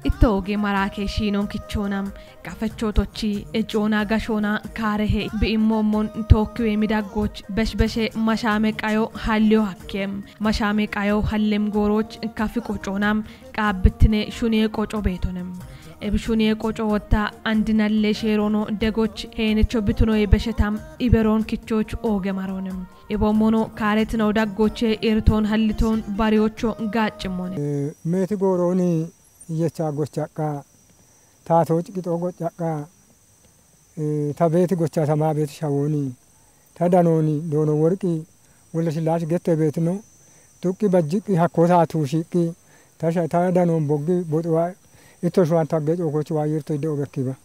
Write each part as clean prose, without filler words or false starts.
Itooge Marrakeshi non kichonam kafechotochi ejona gashona karehe biimmomon Tokyo midagoch beshbeshe mashame qayo halyo hakem mashame qayo hallem goroch kafi qoconam qaabtine shuniye qoco betonem ebshuniye qoco wata andinalle sherono degoch henecho bituno yebeshetam iberon kichoch oge maronem ebomono karet no dagoche irton halliton bariocho gaachmone meti goroni yecha gochaka taatoch kito gochaka tabeti gocha sama bet shawoni tadanoni dono worki wala silash gette betno tukki bajiki hakota tushiki tasha tadanon boggi bodwa ito shwan tagge ogochwa yirto de obekiba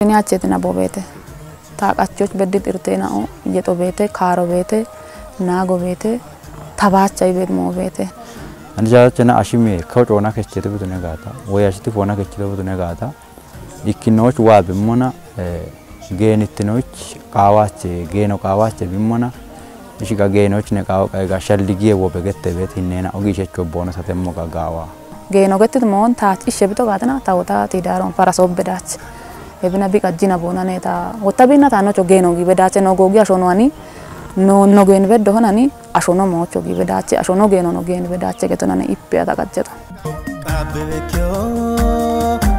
ni accetina bobete taaqachoch beddit irteena o yeto bete karo bete nago bete tabacha ibet mo bete anja chena ashime khawtona kechete budune gata wayashti fona kechete budune gata ikinoch wa bimona genitinoch qawache geno qawache bimona ishiga genoch ne qawa qayga shalligie wo begette bet hinena ogishecho bona satemmo gawa geno getti mon taach ishebito gatana tawta tidaron parasob bedach ebina bika jina bona neta otabina tano chogeno gibedache no gogi ashonwani no gen beddo honani ashono mo chogi bedache ashono geno no gen bedache getonane ippe atakajeto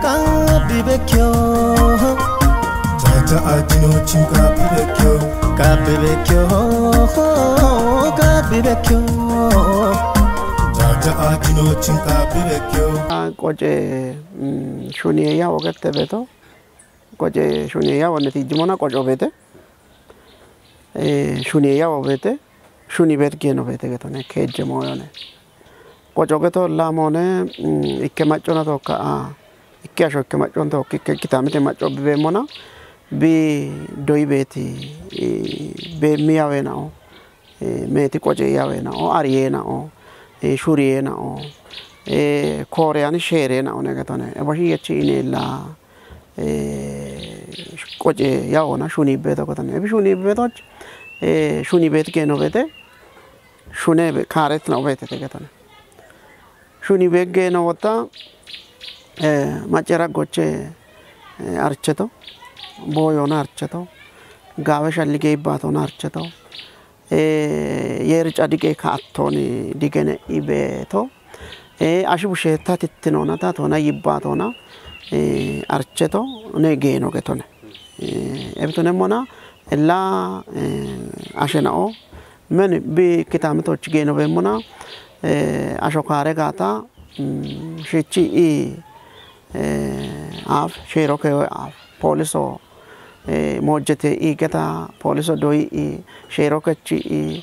kabebekyo tata adino chinka kabebekyo tata adino chinka koje shuniye ya ogette beto koje shuniya waneti jimona kojo bete shuniya wabete shuni bet geno bete getone keje moyone kojo geto lamone ikke machona to ka ikke asho ikke machon to ikke kitamite macho be mona bi doi beti be miawena o meti koje yawena o ariena o shuriena o koreani sherena o negetone e bashi yechi inela koje yaona shuni beto kotane ebi shuni beto shuni bet ke no bete shune be karet no bete tekatane shuni begge no wata machera goche archeto boyona archeto gawe shallige ibatona archeto yer chadike khattoni digene ibeto ashu sheta tittinona ta tona ibatona archeto ne geno getone ebtone mona ella ashenao men bi kitamto chigeno be mona ashokare gata shechi i af sheroke af poliso mojete i geta poliso doi i sheroke chi i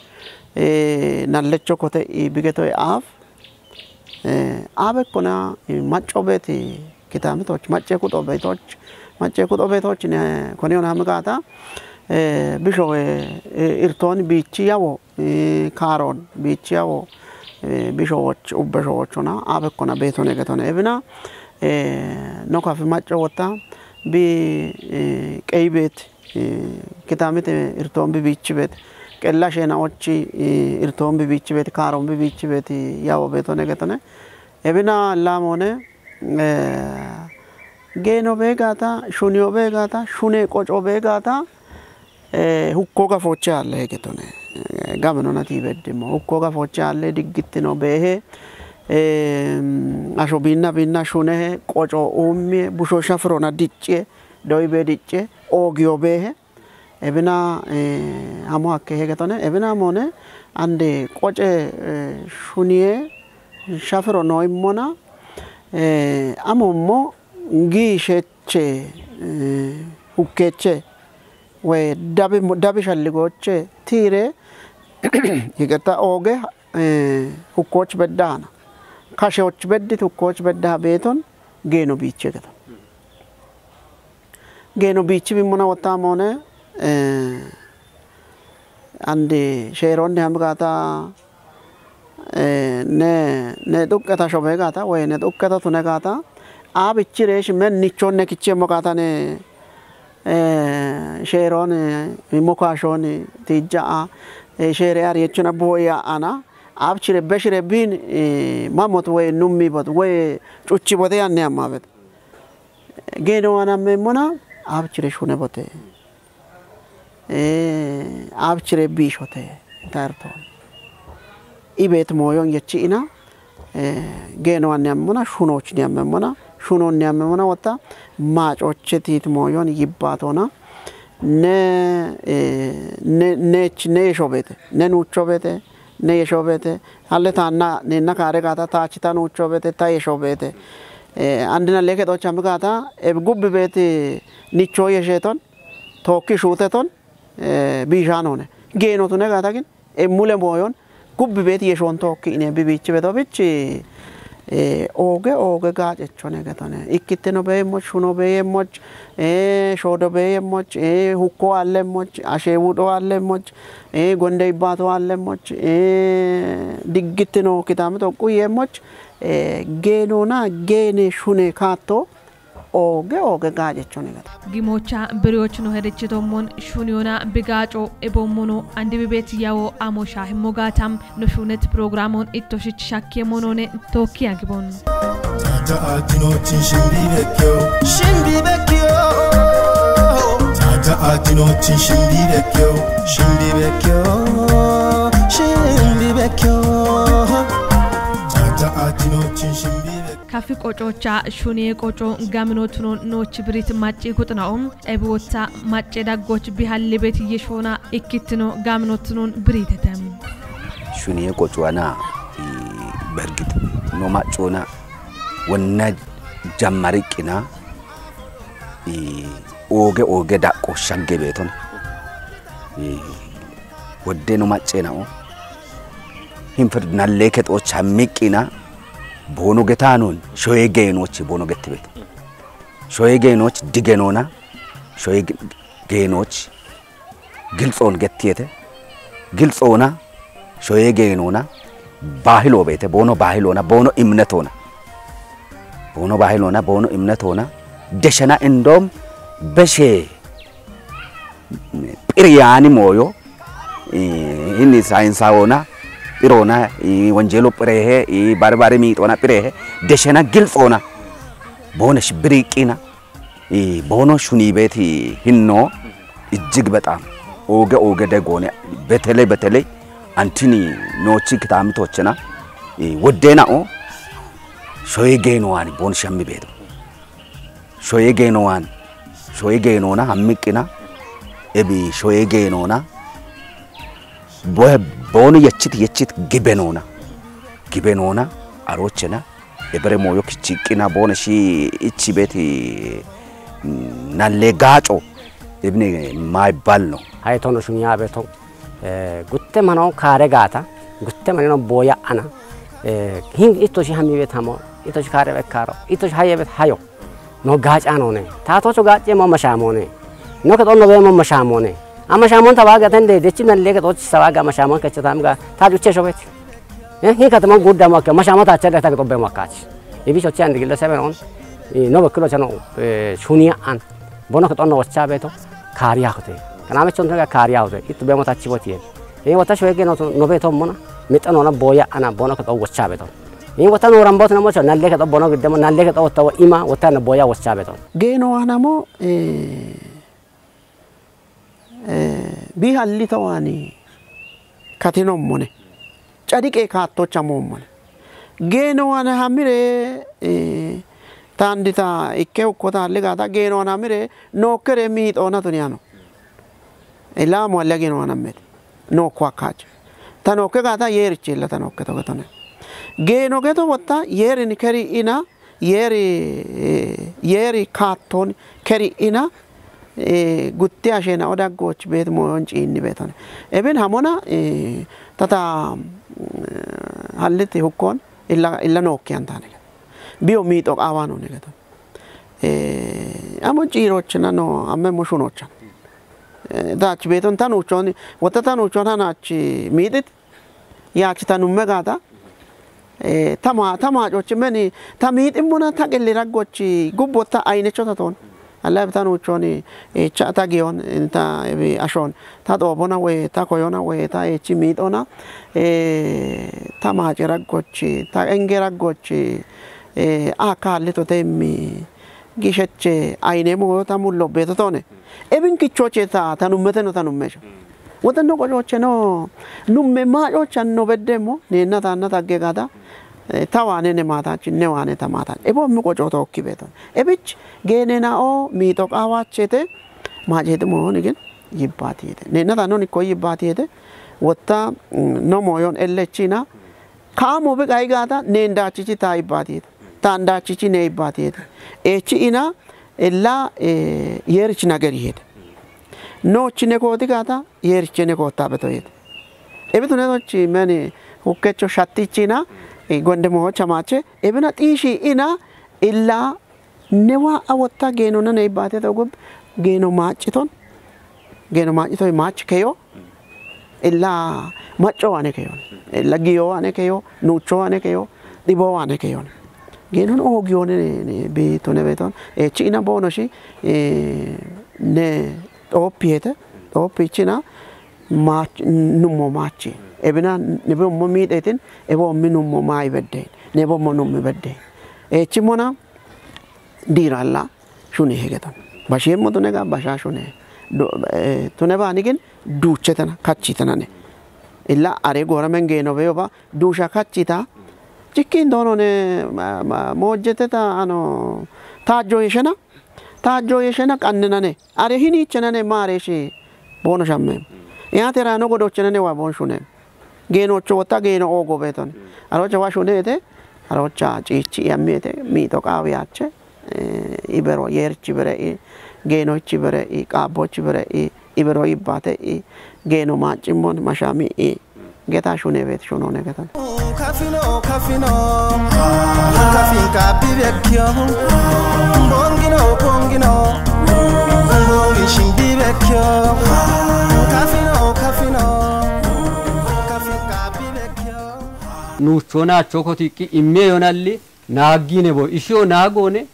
nallecho kote i bigeto af abe kona machobeti kitamto mache kuto betoch ne koniona hamgata bisho irton bichi yawo karon bichi yawo bisho ubesho chona abe kona betone getone ebina no kafi macho wata bi keibet kitamite irton bichi bet kella shena ochi irton bichi bet karon bichi bet yawo betone getone ebina lamone geno begata shunio begata shune qocho begata hukkoga foche alle getone gamano nati beddimo hukkoga foche alle digittino behe asho binna shune qocho ummi busho shafrona dicce doibe dicce ogio behe ebina amo hakke getone ebina mone ande qoche shunie shafro noimona amommo gisheche hukkeche we dabi shalligoche tire higata oge hukkoch beddana kasheoch beddit hukkoch bedda beton geno biche gata geno bichi bimona wata mone andi sheron ne hamgata ne dukkata shobe gata we ne dukkata tune gata ab ichiresh men nichon ne kiche mogata ne sheron mimokashon tija shere ari chuna boya ana ab chire beshire bin mamot we nummi bot we chuchi bote anne amabet geno ana memona ab chire shune bote ab chire bishote tarto ibet moyon yechina geno anne memona shunoch ne memona shunon ne memona wata machochetit moyon yibbatona ne shobete ne nuchobete ne shobete alle tanna ne nakare gata taachita nuchobete tay shobete andina leke do chamgata e gubbe bete nicho yesheton tokki shuteton bijanone geno tune gata gin e mule moyon gubbe bete yeshon tokki ne bibichi beto bichi oge gaachechone gatone ikkiteno be mo shuno be mo shodo be mo hukko alle mo ashewudo alle mo gonde ibato alle mo diggiteno kitame to kuye mo geno na gene shune kato oge gaachechone gata gimocha beriyoch no hedechitommon shuniona bigaco ebomono andi bibeti yawo amosha himogatam no shunet programon ittoshich shakke monone tokki agibon Tata atinochin shimbibekyo Tata atinochin shimbibekyo Tata atinochin shimbibekyo kafi qococha shuni qoco gamnotuno noch brit machi kutnaum ebota machi dagoch bihalli bet yeshona ikkitno gamnotunon britetem shuni qocoana bergit no machona wonna jamarikina oge daqo shagge beton wodde no machena o himfed nalleket o chamikina bono getanon shoye genoch bono getibet shoye genoch digenona shoye genoch gilfon getiyete gilfona shoye genona bahilo bete bono bahilona bono imnetona bono imnetona deshana endom beshe piriyani moyo inni sainsaona pirona wanjelo pirehe barbare mitona pirehe deshana gilfona bono shbriqina bono shuni beti hinno ijig betam oge degone betele antini nochi kitamitochena wodena o shoye genowani bon shammi bedo shoye genona hammikina ebi shoye genona bono yechit gibenona arochena ebere moyo kichikina bono shi ichibeti nalle gacho ebne maybalno haytono shunya beto gutte mano kare gata gutte mano boya ana hin itoshi hammi betamo itoshi kare bekaro itoshi haye bet hayo no gacha no ne tato cho gache mo mashamone no ka donno be mo mashamone amashamon tawaga tende dechi nalle ka doch sawaga mashamon ka chatamga ta juche shobet hi ka tamo gudda mo ka mashamata chada ta ka tobbe makach ebi cho chande gilda sebe on no baklo chano shunia an bono ka donno wacha beto kariya hote kana me chonda kariya hote itu be mo ta chiboti wata shoye no beto mona mitano boya ana bono ka to wacha beto wata no rambot na mo cho nalle ka to bono gidemo nalle ka to tawa ima wata na boya wacha beto geno anamo bi halli tawani katino mone chadike ka to chamo mone geno ana hamire tandita ikke ko ta lega ta geno ana hamire no kere mi to na tuniano ela mo alle geno ana met no kwa kach tanoke gata yer chilla tanoke to gatone geno geto wata yer ni kari ina yeri katon kari ina gutti ashena oda goch bet mo onchi inni betone eben hamona tata halliti hukkon illa nokki antane bio mito awano ne gato amo cirochna no amme mushunocha daach beton tanuchon wata tanuchon hanachi midit yaach tanumme gata tama jochi meni tamit imbuna tageli raggochi gubbota aynecho ton alla tanuchoni cha tagion inta ebi ashon ta dobona we ta koyona we ta echi midona tama raggochi ta enge raggochi akalle to temmi gisheche ayne mo tamullo betotone ebin kichoche ta tanummete no tanummesho wotanno qochoche no numme ma jochanno beddemo ne nata nata gegada tawane ne mata cinne wane ta mata ebo mi qocho tokki beton ebich genena o mi to qawachete majete mo nigin yibbatiyete ne nata no ni ko yibbatiyete wotta no moyon ellechina kamo be gaigata ne ndachichi ta yibbatiyete ta ndachichi ne yibbatiyete echi ina ella yerich nagari het no chine ko digata yerich ne ko tabeto het ebitu ne chi mani hukkecho shatti china gonde mo chamache ebina tishi ina illa newa awotta geno na ne bate to gob geno machiton mach keyo illa macho ane keyo illa giyo ane keyo nucho ane keyo dibo ane keyo geno no giyo ne be to ne beton china bonoshi ne opiete opichina mach numo machi ebina nebo mo mi detin ebo minum mo mai bedde nebo mo num bedde chimona diralla shune hegetan bashem mo tunega basha shune tuneba anigin duchetana kachitana ne illa are goramen geno beoba dusha kachita chikin dono ne mojeteta ano tajo yeshena kannena ne are hini chena ne mare shi bono shamme ya tera no godo chena ne wa bon shune geno chota geno ogo beton arocha wa shune te arocha chichi yammete mi to kawiache ibero yerchi bere geno chibere qabo chibere ibero ibate geno machimon mashami geta shune bet shuno ne getan kafino kafin kapi vecchio bongino bongi shindi vecchio kafino kafin kapi vecchio nuchona chokotiki imme yonalli naagine bo isho naagone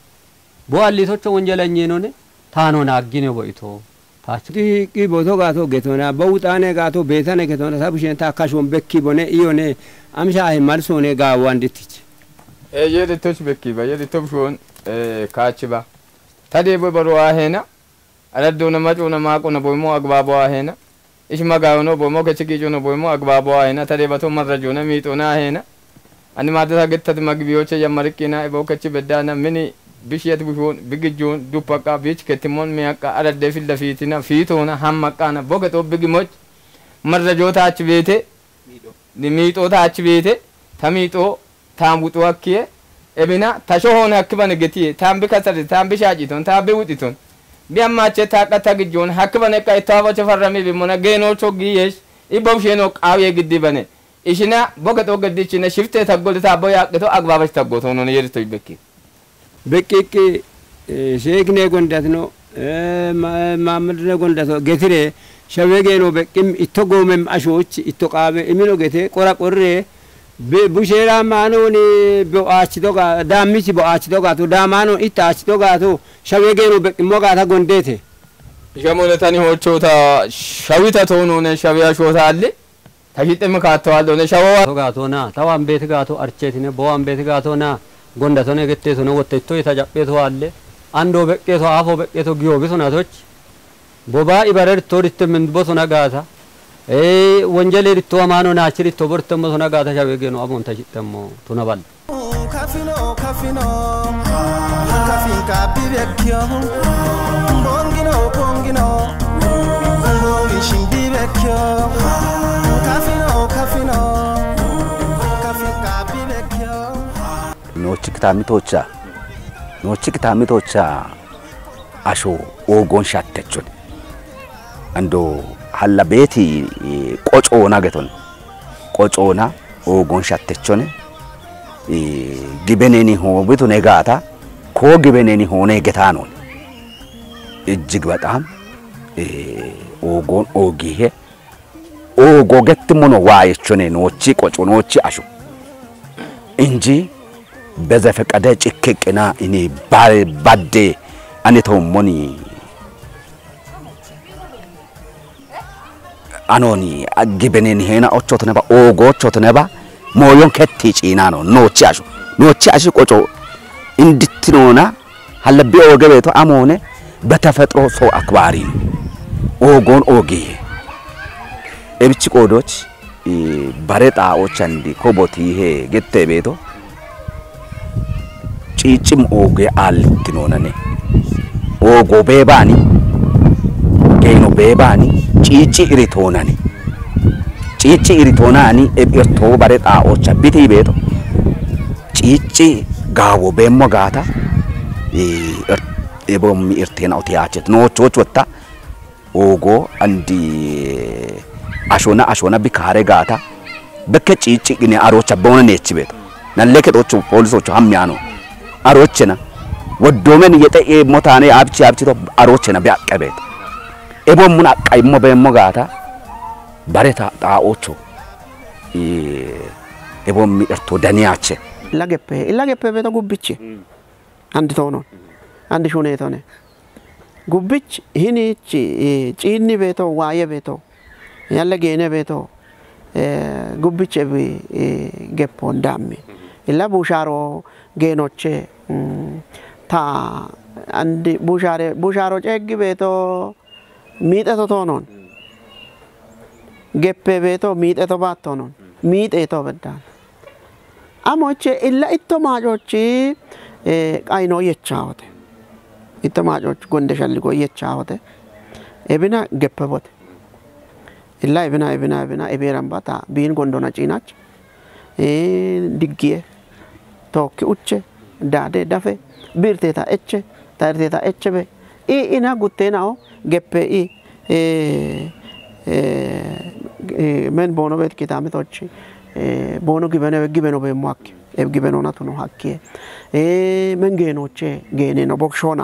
bo alli socho wonjalanye none tano naagine bo ito tachi ki boto gato getona bawutane gato betane getona sabushen ta kashon bekki bone iyone amsha ay malsone ga wanditich yede toch bekki ba yede tobshon kachiba tade bo barwa hena aladuna majuna maqona bo mo agbabo hena ishma gawono bo mo kechiki jono bo mo agbabo hena tade bato marrajuna mitona hena ani madda getta magbiyoche yamarikina bo kechi bedana mini bishiyat bushon bigijun dupaka bich ketimon meaka aladde fil dafitina fitona hammaqana bogato bigimoch marrajota achbete nimito ta achbete tamito tambuto akkie ebina tashohona akbane getiye tambi kasari tambi shajiton tambi wuditon biamma cheta kata gijon hakbane kay tawo chafarami bimona geno chogiyesh ibawsheno qawe gidibane ishina bogato gadichina shifte tagolta boya gato agbabash tagotono ne yerto ibekki bekki sheekne gondatno mamadne gondato getire shawegeno bekkim itto gomem ashoch itto qabe imino gete qora qorre be bushera manoni bo achitoga dammici bo achitoga to damano itta achitoga to shawegeno bekkimo gata gondete jamone tani hochota shawita tono ne shawya shota alle tagite makato allo ne shawa gato na tawan bet gato archetine bo am bet gato na gonda tone gette sono wottetto ita jappe to alle ando bekke to afo bekke to giyo bisona toch boba ibarer toritte men bosona gata wonjale ritto amano na chiri to bortamo sona gata shawegeno amon tachitamo tunabal kafino kafin kapi vecchio bongino bongi shindi vecchio kafino kafin kapi vecchio nochikitami tocha asho ogon shattechon ando halla beti qochona geton qochona ogon shattechone gibeneni ho bitu negata ko gibeneni ho ne getanon እጅግ በጣም ኦጎን ኦጊሄ ኦጎ ገትሙኖ ዋየቾኔ ኖቺ ቆጮኖቺ አሹ እንጂ በዘፈቀደ ጭክቅና እኔ ባዴ አኔተው ሞኒ አኖኒ አግበኔን ሄና ኦቾት ነባ ኦጎቾት ነባ ሞዮን ከቲ ጪና ነው ኖቺ አሹ ቆጮ እንድትኖና ሀለቤ ወገቤቶ አሞነ በተፈጥሮ ሰው አክባሪ ኦጎን ኦጊ እብቺ ቆዶች ባሬጣዎች አንዲ ኮቦቲ ይሄ ገተ ቤቶ ጪጭም ኦጌ አልትኖነኔ ኦጎ ቤባኒ ጌኖ ቤባኒ ጪጪ ኢሪቶናኒ እብርቶ ባሬጣዎች ቢቲ ቤቶ ጪጪ ጋዎ ቤሞ ጋታ ኤቦም ኢርቴና ኦቲያቸት ኖቾች ወጣ ኦጎ አንዲ አሾና ቢካሬ ጋታ በከጪጪ ግን አሮቻ በሆነ ነች ቤት ነለከቶቹ ፖሊሶቹ ሀሚያኖ አሮችና ወዶመን የጠኤ ሞታኔ አብቺቶ አሮችና ቢያቀቤት ኤቦም ሙና ቀይሞ በሞ ጋታ ባሬታ ጣኦቹ ኤቦም ኢርቶ ደኒያቸ ኢላገፔ ቤቶ ጉብቺ አንድ ተሆኖ አንድ ሹኔቶ ነ ጉብች ይህኒች ጪኒ ቤቶ ዋየ ቤቶ ያለ ጌነ ቤቶ ጉብች ገፖ እንዳሜ ኢላ ቡሻሮ ጌኖቼ ታ አንድ ቡሻሮ ጨግ ቤቶ ሚጠቶ ቶኖን ገፔ ቤቶ ሚጠቶ ባቶኖን ሚጤቶ በዳን አሞቼ ኢላ ኢቶ ማጆቺ አይኖ የቻውተ ኢተማጆች ጎንደ ሸልጎ የቻውተ ኤብና ገፐቦት ኢላ ኤብና ኤቤራምባታ ቢን ጎንዶና ጪናች ድግየ ቶክ ኡቼ ዳዴ ዳፌ ቢርቴታ እቼ ታርቴታ እቼበ ኢና ጉቴናው ገፔ ምን ቦኖ ቤት ኪታምቶች ቦኖ ግበነ በሟክ ኤብጊበኖና ቱኖ ሀኪ መንጌኖቼ ጌኔ ነው ቦክሾና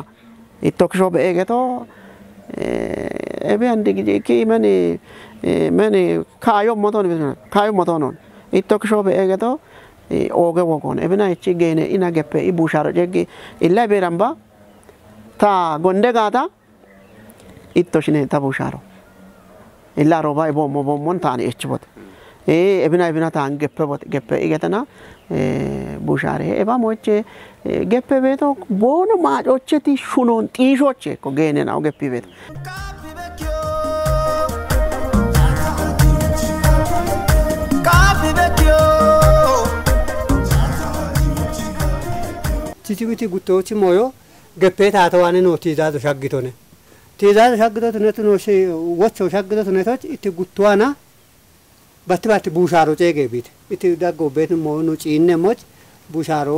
ኢቶክሾ በኤገቶ ኤቤ አንድ ጊዜ ኪ መን ካዮ ሞቶን ኢቶክሾ በኤገቶ ኦገ ወጎን ኤብና እቺ ጌኔ ኢና ገፔ ኢቡሻሮ ጀጊ ኢላ ቤራምባ ታ ጎንደ ጋታ ኢቶሽኔ ታቡሻሮ ኢላ ሮባ ቦሞን ታኒ እችቦት ኤብና ታን ገፐቦት ገፔ ኢገተና ቡሻሬ ኤባ ሞቼ ገፔ ቤቶ ቦኖ ማጮቼቲ ሹኖን ጢሾቼ ኮ ጌኔ ነው ገፔ ቤት ቲቲጉቲ ጉቶች ሞዮ ገፔ ታተዋኔ ነው ቲዛዶ ሻግቶነ ነቱ ነው ወቾ ሻግቶት ነቶች ኢቲ ጉቷና ባትባት ቡሻሮ ጨጌ ቤት ኢቲ ዳጎ ቤት ሞኑ ጪነ ሞች ቡሻሮ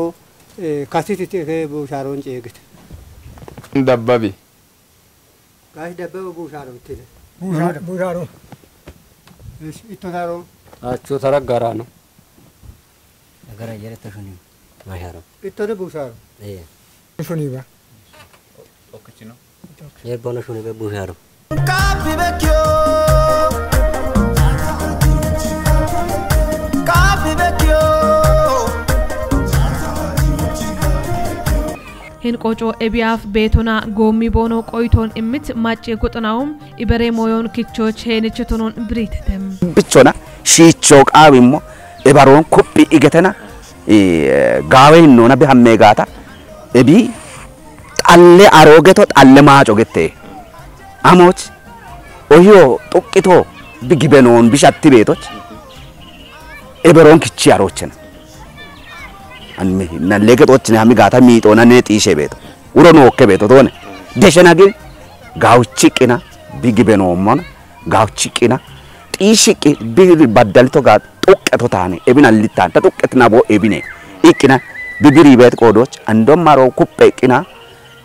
ካቲት ቡሻሮን ጨግት ደባቢ ጋሽ ደበበ ቡሻሮ ትለ ቡሻሮ እሺ ኢቶታሮ አቹ ተረጋራ ነው አገራ የረተሹኒ ማያሮ ኢቶደ ቡሻሮ ሹኒባ ኦክቺ ነው የቦነ ሹኒ በቡሻሮ ካፒ በኪዮ hin qoco ebiaf betona gomi bono qoyton imit machi gutunaum ibere moyon kichoch henichtonon britetem bichona shicho qawimo ebaron kuppi igetena gawe nona be hamme gata ebi talle arogeto talle maaco gette amoch ohio tuqqito bigibenon bishatti betoch eberon kichi arochen anme nallegetoch ne hami gata miitona ne xiishe beto urono okke beto tone deshena gil gawchikina bigibenon gawchikina xiishiki bir baddalto ga tuqqeto tane ebina littan ta tuqqetina bo ebine ikina bibiri bet qodoch andom maro kuppe ikina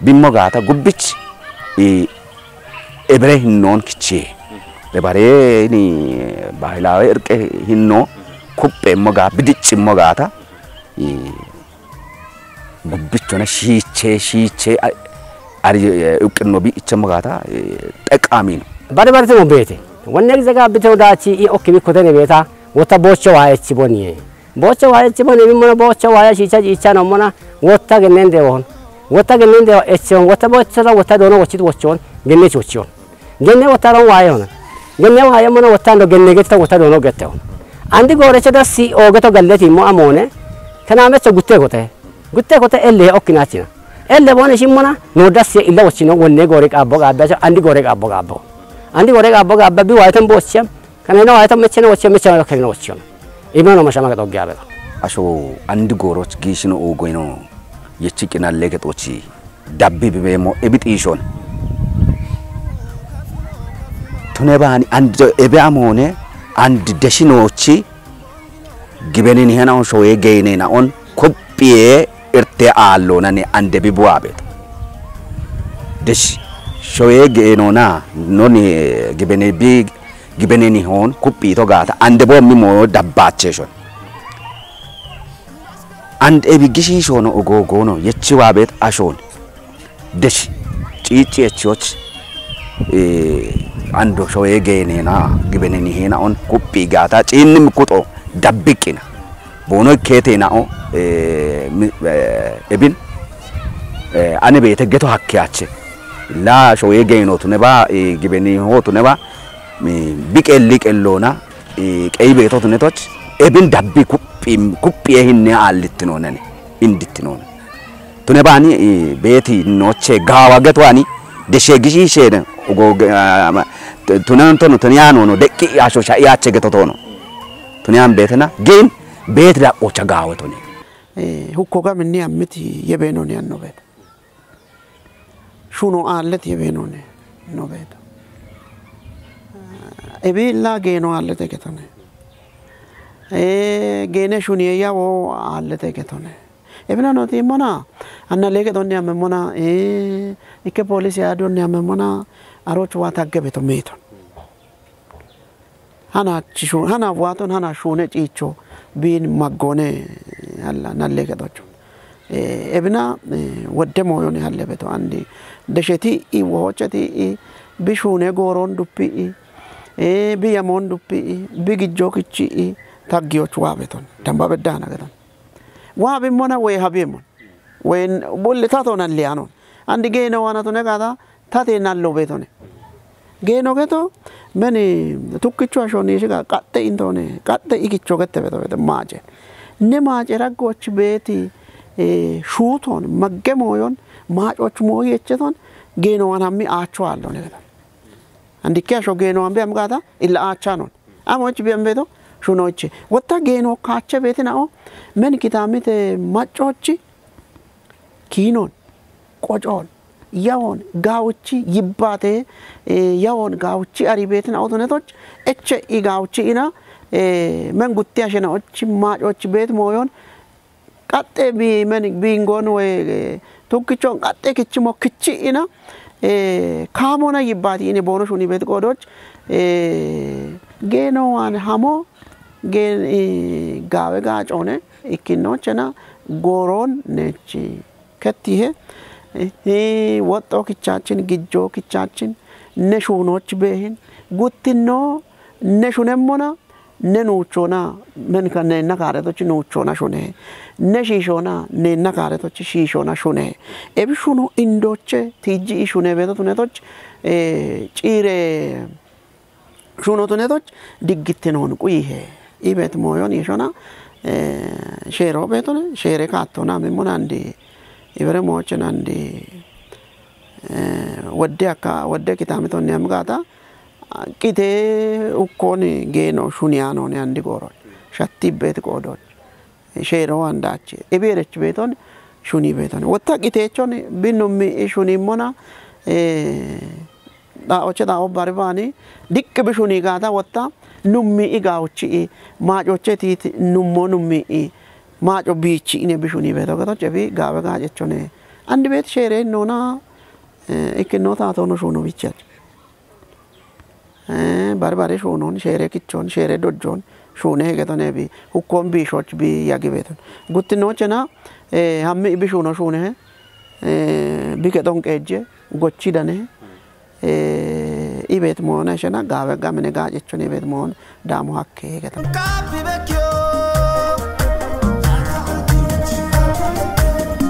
bimmo gata gubbich ebre hinnon kichi lebare ni bahilawe irqe hinno kuppe moga bidichi mogata gubbichona shiche አሪ እውቅኖ ቢ እቸመጋታ ጠቃሚ ነው በርበርት ነው ቤቴ ወነ ግዘጋ ብተው ዳቺ ኦኬ ቢኮተነ ቤታ ወታ ቦቸ ዋይች ቦኒ ቦቸ ዋይች ቦኒ ቢሞና ቦቸ ዋይች ይቻ ነው ሞና ወታ ገነንደ ወን ወታ ገነንደ እቸን ወታ ቦቸ ወታ ዶኖ ወቺት ወቾን ገነች ወቾን ገነ ወታ ነው ዋይ ሆነ ገነ ዋይ ሞና ወታ ነው ገነ ገተ ወታ ዶኖ ገተው አንዲ ጎረቸ ደሲ ኦገቶ ገለቲ ሞ አሞነ ከናመቸ ጉቴ ኮቴ ኤሌ ኦኪናቺና ኤሌ ቦነ ሽሞና ነው ደስ ኢለ ወቺ ነው ወነ ጎሬ ቃቦ ጋባቸ አንዲ ጎሬ ቃቦ ጋባ ቢ ዋይተን ቦቸም ከነና ዋይተን መቸነ ወቸ ነው ከነና ወቸ ነው ኢማኖ መሻማ ከዶግ ያበ አሾ አንዲ ጎሮች ጊሽኖ ኦጎይኖ የቺቅና ለገጦቺ ዳቢ ቢቤሞ እብጥይሾን ቱነባኒ አንድ ኤቢያም ሆነ አንድ ደሽኖቺ ግበኔን ሄናው ሾዬ ገይኔና ኦን ኮፒዬ እርቴ አሎናኔ አንደ ቢቡአቤት ደሽ ሾዬ ገይኖና ኖኒ ግበኔን ሆን ኮፒቶ ጋታ አንደ ቦሚሞ ዳባቸሾን አንድ ኤቢግሺ ሾኖ ኦጎጎኖ የቺዋቤት አሾን ደሽ ጪጪቾች አንዶ ሾዬ ገይኔና ግበኔን ሄና ኦን ኮፒ ጋታ ጪንም ኩጦ dabbiqina bono ketena o ebin ane be tegeto hakkiache la shoye geino tuneba gibeni ho tuneba biqelli qellona qey beto tunetoch ebin dabbi kuppi hinne allittinonane indittinone tunebani beti noche gawa getwani deshe gishi shene ugo tunantono tunyano no dekki asho shaiache getotono tunyam betena gen betra ocha gawetoni hukkoga minni ammiti yebenoni anno bet shuno allet yebenoni no bet ebilla geno allet ketone gene shuni yawo allet ketone ebina no timona anna lege donni amme mona ikke police ya donni amme mona aroch wata gebeto meton hana waton hana shune cicho bin magone alla nalle gadocho ebna wodde moyone halle beto andi desheti I wochati I bishune goron duppi bi yamon duppi bi gijjokichi taggiyoch wabeton tamba bedana gadan wabe mona we habemon wen bolle taton allianon andi geno wana to negada tate nallo betone geno geto meni tukkichu ashoni shiga qatte indone qatte ikicho gette beto maaje ne maaje raggoch beeti shuuton magge moyon maajoch moyecheton geno wanammi aacho allo ne andike asho geno ambe amgada illa aachanon amoch biambedo shunoche wotta geno kaache beeti nao men kitamite machochi kinon qojon yawon gaawchi yibbate yawon gaawchi ari beetin awtonetoch eche I gaawchi ina men gutti ashena och maajoch beet moyon qatte bi men bingon we tukkichon qatte kichimo kichi ina kamona yibbati ine bono shuni beet qodoch geno wan hamo gen gaawe gaacone ikkinochena goron nechi kettihe ወጣው kichaachin gijjo kichaachin ne shuunoch behin guttino ne shunemona ne nuuchona men kanne nakaretoch nuuchona shune ne shishona ne nakaretoch shishona shune ebi shuno indoche tiji shune beto tunetoch chire shuno tunetoch digittenon kuihe ibet moyon yeshona shero betone shere kattona memonandi ibere moochenandi wadde kitamitonni amgata kite ukkoni geno shuniano ne andi goro shatti bet godon shero andache eberech beton shuni beton wotta kitechon binummi shuni mona da oche da obarbani dikke be shuni gata wotta nummi igawchi maajoche tit nummo nummi maajo bichi ine bishuni beto gato chebi gawe gaachone andi bet shere nona ikkinota tono shuno bichach barbare shunon shere kichon shere dojjon shune getone bi hukkom bi shoch bi yagi beton guttino chena hamme bi shuno shune bike don qeejje gochidane ibet moona shana gawe gamne ga jechon ibet moon damu hakke gatam Kapi vecchio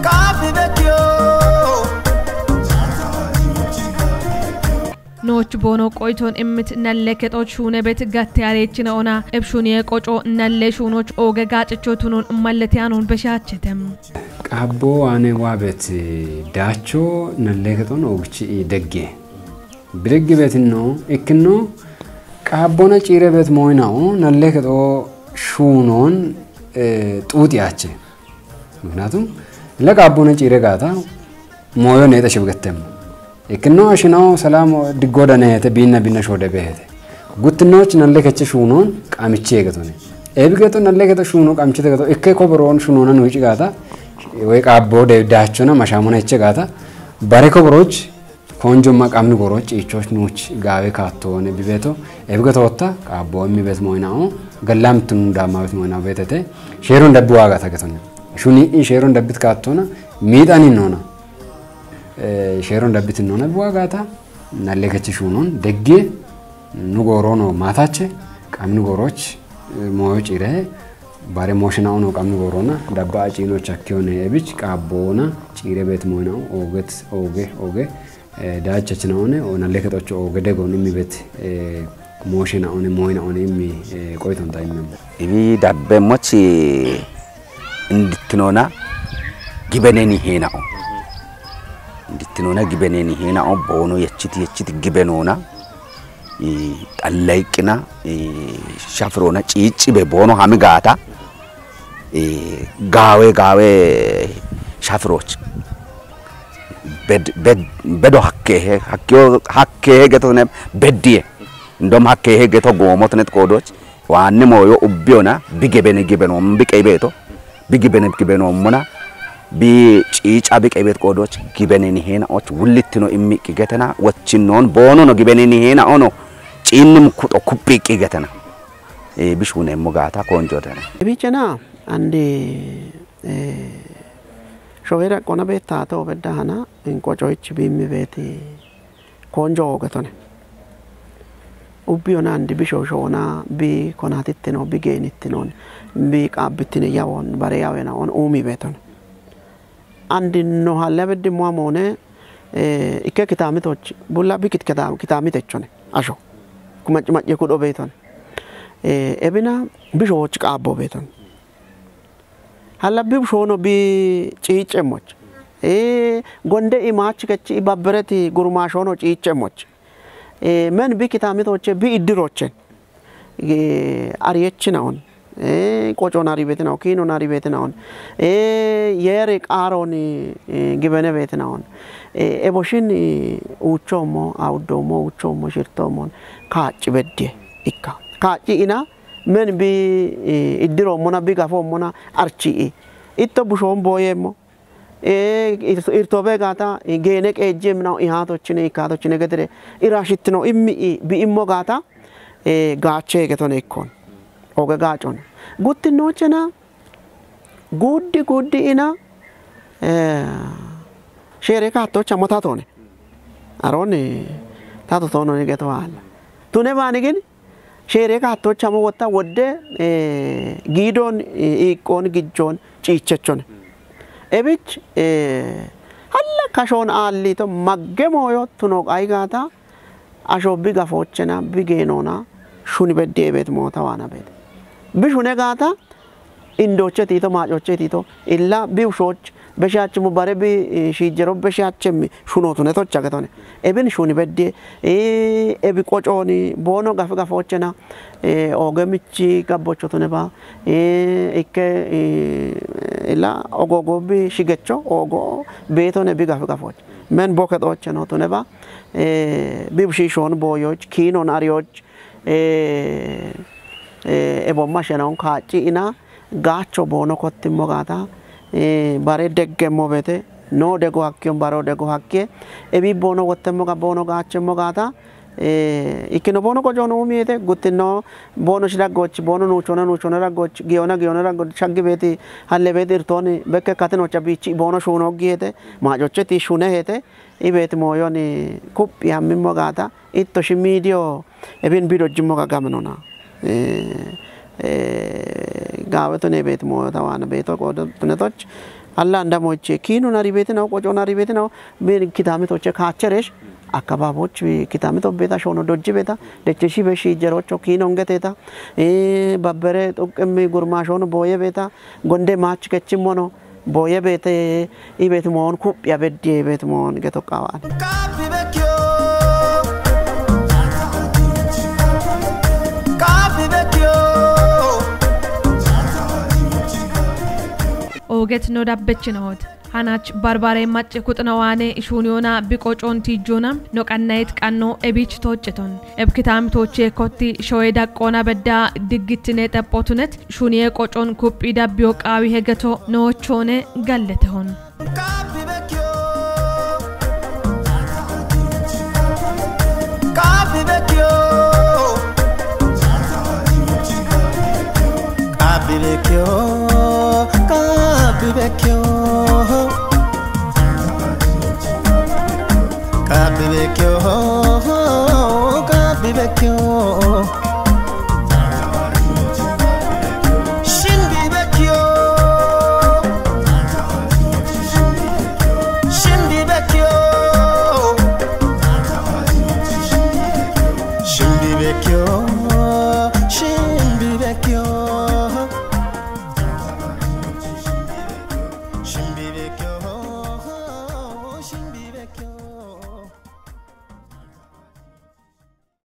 Kapi vecchio ኖች ቦኖ ቆይቶን እምት ነለከጦች ሹነ ቤት ጋት ያሬችን ኦና እብሹን የቆጮ ነለሹኖች ኦገጋጭቾቱን ማለቲያኑን በሻቸተም ቃቦ አኔ ዋቤት ዳቾ ነለከጦን ኦግቺ ደጌ ብርግ ቤት ነው እክኖ ቃቦና ጪረ ቤት ሞይናው ነለከጦ ሹኖን ጡጥያቸ ምክንያቱም ለቃቦና ጪረ ጋታ ሞዮ ነው ተሽብገተም እክኖ አሽናው ሰላም ድጎዳነ ተቢና ቢና ሾደ በሄተ ጉትኖች ነለከቸ ሹኖን ቃምቼ ገቶነ ኤብገቶ ነለከተ ሹኖ ቃምቼ ገቶ እከ ኮብሮን ሹኖና ነው ይጭጋታ ወይ ቃቦ ደዳቸና ማሻሙና ይጭጋታ ባሬ ኮብሮች ኮንጆ ማቃምኑ ጎሮች እቾች ኑች ጋዌ ካቶነ ቢቤቶ ኤብገቶ ወጣ ቃቦ የሚበት ሞይናው ገላምቱን ዳማበት ሞይናው ቤተተ ሼሩን ደብ ዋጋ ተገቶነ ሹኒ ሼሩን ደብት ካቶና ሚዳኒ ነውና ሼሩን ደብት ነውና በዋጋታ ናለከች ሹኖን ደጌ ኑጎሮ ነው ማታቸ ቃምኑ ጎሮች ሞዮች ይረ ባሬ ሞሽናው ነው ቃምኑ ጎሮና ዳባ ጪኖች አኪዮነ ኤብች ቃቦና ጪረ ቤት ሞይናው ኦገት ኦጌ ዳቸችናውነ ናለከቶች ኦገደጎን የሚበት ሞሽናውነ ሞይናውነ የሚ ቆይቶን ታይም ኢቢ ዳበሞች እንድትኖና ግበነኒ ሄናው እንድትኖና ግበነኒ ሄናው ቦኖ የችት ግበኖና ጠላይቅና ሻፍሮና ጪጪ በቦኖ ሀምጋታ ጋዌ ሻፍሮች በዶ ሀኬ ገቶነ በዲየ እንደም ሀኬ ገቶ ጎሞትነት ቆዶች ዋን ሞዮ ኡቢዮና ቢገበነ ቢቀይቤቶ ቢገበነ ሞና ቢጪጫ ቢቀይቤት ቆዶች ግበነኒ ሄናዎች ውልትኖ ኢሚቂ ገተና ወችኖን ቦኖ ነው ግበነኒ ሄና ኦኖ ጪንም ኩጦ ኩጲቂ ገተና ቢሹነ ሞጋታ ኮንጆተና ቢቸና አንዴ ሾዌራ ቆና ቤት ታቶ በዳና እንቆጮች ቢሚ ቤት ኮንጆ ገተነ ኡቢዮና አንድ ቢሾሾና ቢ ኮናቲት ነው ቢጌኒት ነው ቢ ቃብቲነ ያውን ባሪያውና ኦን ኡሚ ቤተነ አንድ ነው ሀለበድ ሟሞነ ኢከ ክታሚቶች ቡላ ቢክት ክታሚተቾነ አሾ ኩማጭማጭ ኩዶ ቤተነ ኤብና ቢሾዎች ቃቦ ቤተነ ሀለብብ ሾኖ ቢ ጪጨሞች ጎንደ ኢማች ከቺ ባበረት ጉርማሾኖ ጪጨሞች ምን ቢክታሚቶች ቢድሮችን አሪየች ነውን ቆጮና ሪቤት ነው ኪኖና ሪቤት ነው የሬ ቃሮን ግበነ ቤት ነው ኤቦሽን ኡቾሞ አውዶሞ ኡቾሞ ሽርቶሞ ካጭ በደ ኢካ ካጭ ኢና ምን ቢ ኢድሮ ሞና ቢጋፎ ሞና አርቺ ኢቶ ቡሾም ቦየሞ ኢርቶቤ ጋታ ጌነ ቀጀም ነው ኢሃቶችን ኢካቶችን ገደረ ኢራሽት ነው ኢሚ ቢኢሞ ጋታ ጋቼ ገቶነ ኢኮን ኦገ ጋጮን ጉትኖችና ጉዲ ኢና ሼሬ ካቶች አሞታቶነ አሮን ታቶቶነ ነገተዋል ቱነ ባኒ ግን ሼሬ ካቶች አሞወጣ ወደ ጊዶን ኢቆን ግጆን ጪቸቾን ኤብች ሀላ ካሾን አሊቶ ማገሞዮ ቱኖ አይጋታ አሾቢ ጋፎችና ቢጌኖና ሹኒ በደ ቤት ሞታዋና ቤት ቢሹነ ጋታ ኢንዶቸ ቲቶ ማጮቸ ቲቶ ኢላ ቢውሾች በሻች ሙባረ ቢ ሺጀሮ በሻችም ሹኖቱ ነቶች አገቶነ ኤብን ሹኒ በደ ኤቢ ቆጮኒ ቦኖ ጋፎችና ኦገምቺ ጋቦቾ ተነባ ኢከ ኢላ ኦጎጎቢ ሽገቾ ኦጎ ቤቶነ ቢጋፎች ምን ቦከጦች ነው ተነባ ቢብሺሾን ቦዮች ኪኖን አሪዮች ኤቦማ ሸናውን ካጪ ኢና ጋቾ ቦኖ ኮትሞ ጋታ ባሬ ደገሞ ቤቴ ኖ ደጎ ሀኪዮን ባሮ ደጎ ሀኪ ኤቢ ቦኖ ወተሞ ጋ ቦኖ ጋቸሞ ጋታ ikkino bono qocono umiete guttino bono shiragoch bono nuchona ragoch giona ragoch shaggi beti halle beti irtoni bekke katino chabichi bono shuno giete majocheti shune hete ibet moyoni kuppi hammimo gata itto shimidio ebin bido jimmo gagamnona gaawetone bet moyo tawana beto qodo tunetoch alla ndamoche kinu nari beti ነው ቆጮ nari beti ነው ምን kitamitoche ካቸረሽ አካባቢዎች kitamito beta shono dojji beta decheshi beshi jerocho kino ngeteta babbere tokkemi gurma shono boye beta gonde mach kechimono boye bete ibet mon kupya beddi ibet mon getokawan oget no dabbechinot hanach barbare macce kutnawane ishuniona biqoconti jonam no qannayt qanno ebich tocheton ebkitam toche kotti shoyda qona bedda diggitine xapotunet shuniye qocon kuppi dabbiyo qawi hegeto nochone galletehon Vecchio